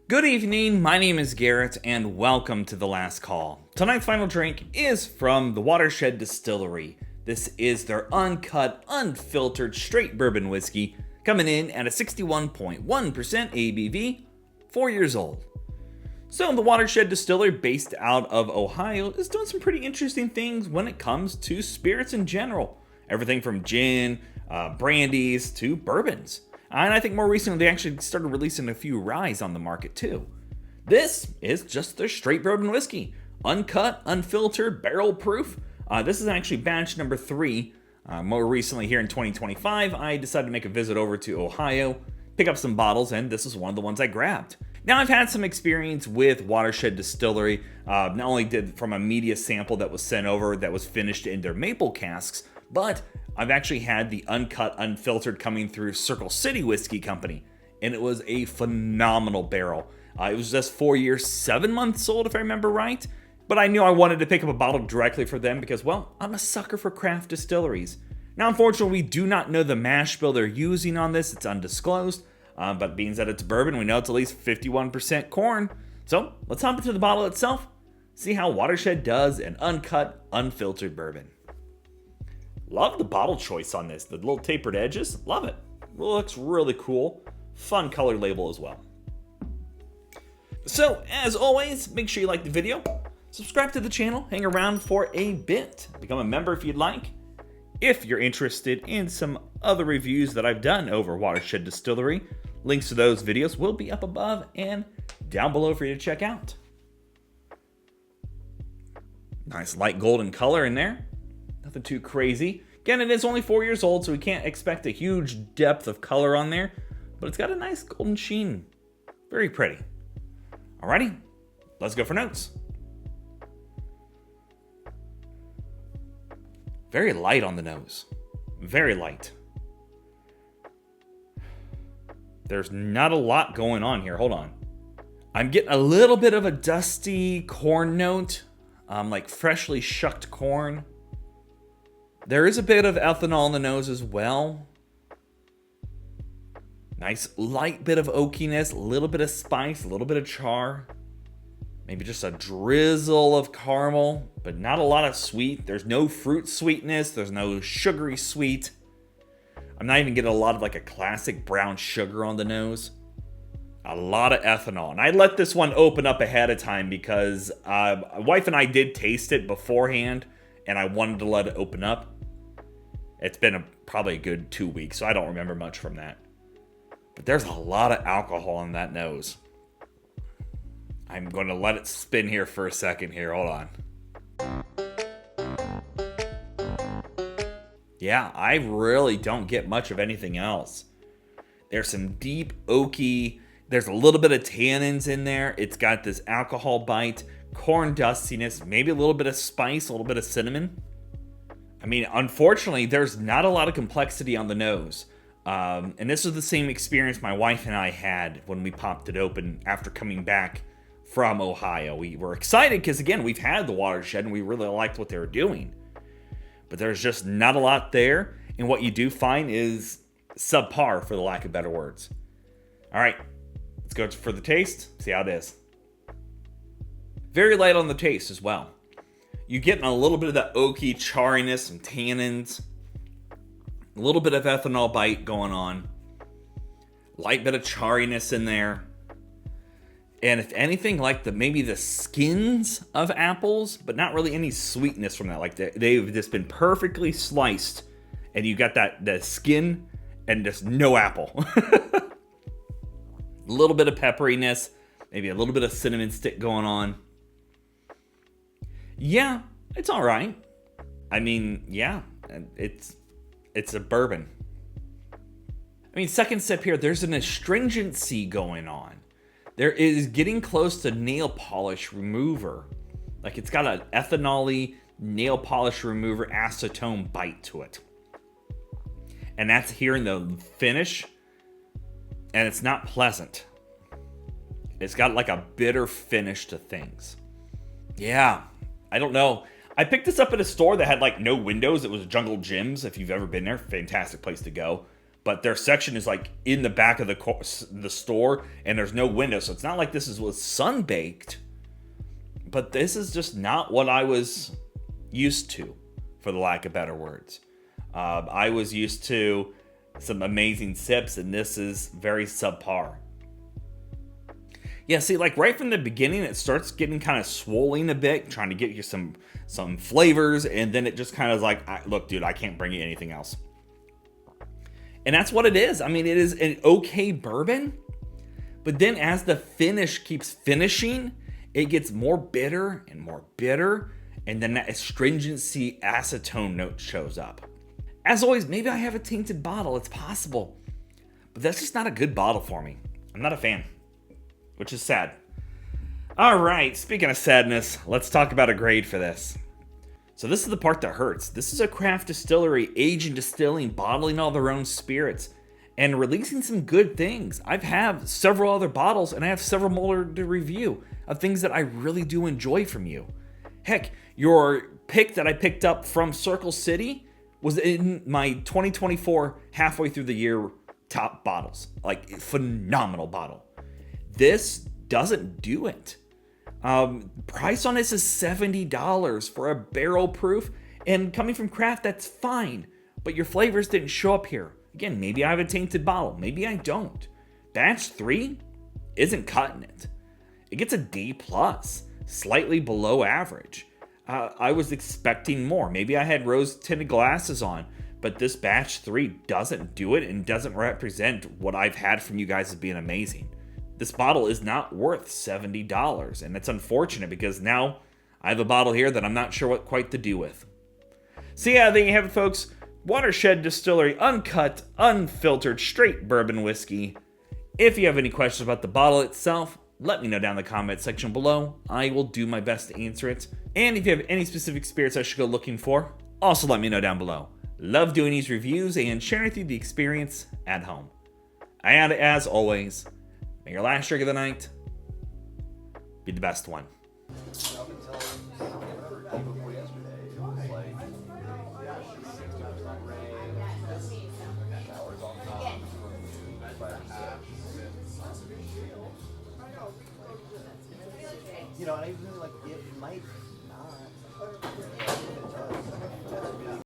Good evening, my name is Garrett, and welcome to The Last Call. Tonight's final drink is from the Watershed Distillery. This is their Uncut, Unfiltered Straight Bourbon Whiskey, coming in at a 61.1% ABV, 4 years old. So the Watershed Distillery, based out of Ohio, is doing some pretty interesting things when it comes to spirits in general. Everything from gin, brandies, to bourbons. And I think more recently they actually started releasing a few ryes on the market too. This is just their straight bourbon whiskey. Uncut, unfiltered, barrel proof. This is actually batch number 3. More recently here in 2025, I decided to make a visit over to Ohio, pick up some bottles, and this is one of the ones I grabbed. Now, I've had some experience with Watershed Distillery, not only did from a media sample that was sent over that was finished in their maple casks, but I've actually had the Uncut Unfiltered coming through Circle City Whiskey Company, and it was a phenomenal barrel. It was just 4 years, 7 months old, if I remember right, but I knew I wanted to pick up a bottle directly for them because, well, I'm a sucker for craft distilleries. Now, unfortunately, we do not know the mash bill they're using on this. It's undisclosed, but being that it's bourbon, we know it's at least 51% corn. So let's hop into the bottle itself, see how Watershed does an uncut, unfiltered bourbon. Love the bottle choice on this. The little tapered edges. Love it. Looks really cool. Fun color label as well. So, as always, make sure you like the video. Subscribe to the channel. Hang around for a bit. Become a member if you'd like. If you're interested in some other reviews that I've done over Watershed Distillery, links to those videos will be up above and down below for you to check out. Nice light golden color in there. Nothing too crazy. Again, it is only 4 years old, so we can't expect a huge depth of color on there, but it's got a nice golden sheen. Very pretty. Alrighty, let's go for notes. Very light on the nose. Very light. There's not a lot going on here. Hold on. I'm getting a little bit of a dusty corn note, like freshly shucked corn. There is a bit of ethanol in the nose as well. Nice light bit of oakiness, a little bit of spice, a little bit of char. Maybe just a drizzle of caramel, but not a lot of sweet. There's no fruit sweetness. There's no sugary sweet. I'm not even getting a lot of like a classic brown sugar on the nose. A lot of ethanol. And I let this one open up ahead of time because my wife and I did taste it beforehand, and I wanted to let it open up. It's been probably a good 2 weeks, so I don't remember much from that. But there's a lot of alcohol on that nose. I'm going to let it spin here for a second here. Hold on. Yeah, I really don't get much of anything else. There's some deep oaky, there's a little bit of tannins in there. It's got this alcohol bite, corn dustiness, maybe a little bit of spice, a little bit of cinnamon. I mean, unfortunately, there's not a lot of complexity on the nose. And this was the same experience my wife and I had when we popped it open after coming back from Ohio. We were excited because, again, we've had the Watershed and we really liked what they were doing. But there's just not a lot there. And what you do find is subpar, for the lack of better words. All right, let's go for the taste, see how it is. Very light on the taste as well. You're getting a little bit of that oaky charriness, some tannins, a little bit of ethanol bite going on, light bit of charriness in there, and if anything, like maybe the skins of apples, but not really any sweetness from that. Like they've just been perfectly sliced, and you got that skin and just no apple. A little bit of pepperiness, maybe a little bit of cinnamon stick going on. Yeah, it's all right. I mean, yeah, it's a bourbon. I mean, second sip here, there's an astringency going on. There is getting close to nail polish remover. Like it's got an ethanol-y nail polish remover acetone bite to it. And that's here in the finish. And it's not pleasant. It's got like a bitter finish to things. Yeah. I don't know. I picked this up at a store that had like no windows. It was Jungle Gyms. If you've ever been there, fantastic place to go. but their section is like in the back of the store, and there's no window, so it's not like this was sun baked. But this is just not what I was used to, for the lack of better words. I was used to some amazing sips, and this is very subpar. Yeah, see, like right from the beginning, it starts getting kind of swollen a bit, trying to get you some flavors, and then it just kind of like, look, dude, I can't bring you anything else. And that's what it is. I mean, it is an okay bourbon, but then as the finish keeps finishing, it gets more bitter, and then that astringency acetone note shows up. As always, maybe I have a tainted bottle. It's possible. But that's just not a good bottle for me. I'm not a fan, which is sad. All right, speaking of sadness, let's talk about a grade for this. So this is the part that hurts. This is a craft distillery, aging, distilling, bottling all their own spirits, and releasing some good things. I've had several other bottles, and I have several more to review of things that I really do enjoy from you. Heck, your pick that I picked up from Circle City was in my 2024 halfway through the year top bottles. Like, phenomenal bottle. This doesn't do it. Price on this is $70 for a barrel proof, and coming from craft, that's fine, but your flavors didn't show up here. Again, maybe I have a tainted bottle, maybe I don't. Batch 3 isn't cutting it. It gets a D+, slightly below average. I was expecting more. Maybe I had rose-tinted glasses on, but this batch 3 doesn't do it and doesn't represent what I've had from you guys as being amazing. This bottle is not worth $70, and it's unfortunate because now I have a bottle here that I'm not sure what quite to do with. So yeah, there you have it, folks. Watershed Distillery Uncut, Unfiltered Straight Bourbon Whiskey. If you have any questions about the bottle itself, let me know down in the comment section below. I will do my best to answer it. And if you have any specific spirits I should go looking for, also let me know down below. Love doing these reviews and sharing with you the experience at home. And as always, may your last drink of the night be the best one. You know, I even like it might not.